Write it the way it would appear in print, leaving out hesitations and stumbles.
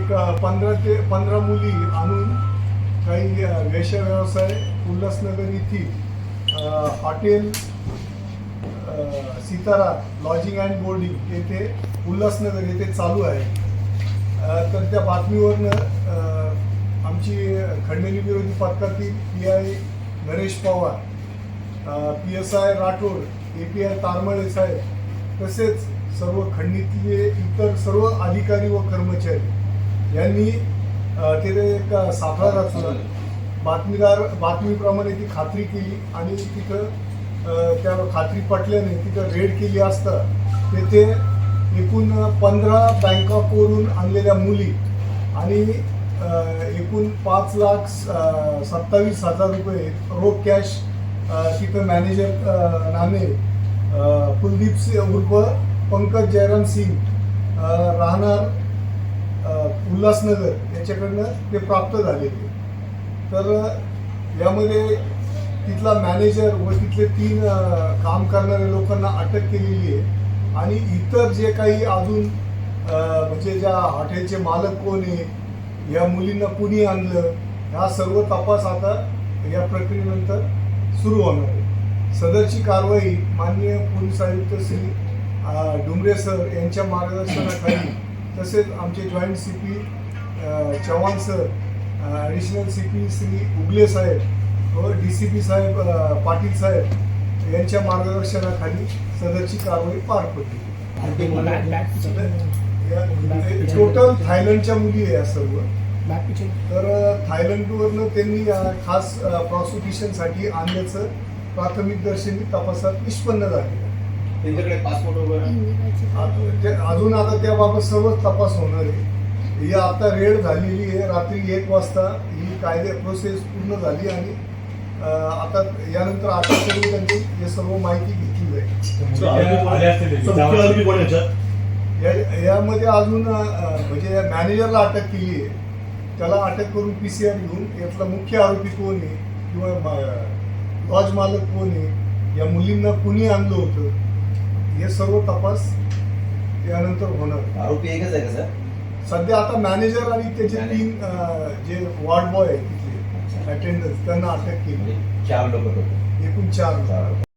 एक 15 मुली आणून काही वेश्या व्यवसाय उल्हासनगर येथील hotel Sitara lodging and boarding येथे उल्हासनगर येथे चालू आहे. तर त्या बातमीवरनं आमची खंडणी विरोधी पथकातील PI Naresh Pawar, PSI Rathod, API Taramale साहेब तसेच सर्व खंडणीतले इतर सर्व अधिकारी व कर्मचारी यांनी तिथे एक सापळा रचला. बातमीप्रमाणे ती खात्री केली आणि तिथं त्या खात्री पटल्याने तिथं रेड केली असता तेथे एकूण 15 बँकॉकवरून आणलेल्या मुली आणि एकूण 5,27,000 रुपये रोख कॅश तिथं मॅनेजर नामे कुलदीप सिंह उर्फ पंकज जयराम सिंग राहणार उल्हासनगर याच्याकडनं ते प्राप्त झालेले. तर यामध्ये तिथला मॅनेजर व तिथले 3 काम करणाऱ्या लोकांना अटक केलेली आहे आणि इतर जे काही अजून म्हणजे ज्या हॉटेलचे मालक कोण आहे, या मुलींना कुणी आणलं, हा सर्व तपास आता या प्रक्रियेनंतर सुरू होणार आहे. सदरची कारवाई माननीय पोलीस आयुक्त श्री डुमरे सर यांच्या मार्गदर्शनाखाली तसेच आमचे joint CP Chavan sir, additional CP Shri Ugale साहेब व DCP साहेब पाटील साहेब यांच्या मार्गदर्शनाखाली सदरची कारवाई पार पडली. टोटल थायलंडच्या मुली आहे या सर्व. तर थायलंडवरनं त्यांनी खास प्रॉसिक्युशनसाठी आणल्याचं प्राथमिक दर्शनी तपासात निष्पन्न झाले. त्यांच्याकडे पासपोर्ट वगैरे अजून आता त्याबाबत सर्वच तपास होणार आहे. ही आता रेड झालेली आहे. रात्री 1 वाजता ही कायदे प्रोसेस पूर्ण झाली आणि आता यानंतर अटक करून त्यांची हे सर्व माहिती घेतली जाईल. यामध्ये अजून म्हणजे मॅनेजरला अटक केली आहे. त्याला अटक करून PCR घेऊन यातला मुख्य आरोपी कोण आहे किंवा लॉज मालक कोण आहे, या मुलींना कुणी आणलं होतं, हे सर्व तपास यानंतर होणार. आरोपी एकच आहे का सर? सध्या आता मॅनेजर आणि त्याचे 3 जे वॉर्ड बॉय आहेत तिथले अटेंडन्स त्यांना अटक केली. 4 लोक होते, एकूण 4.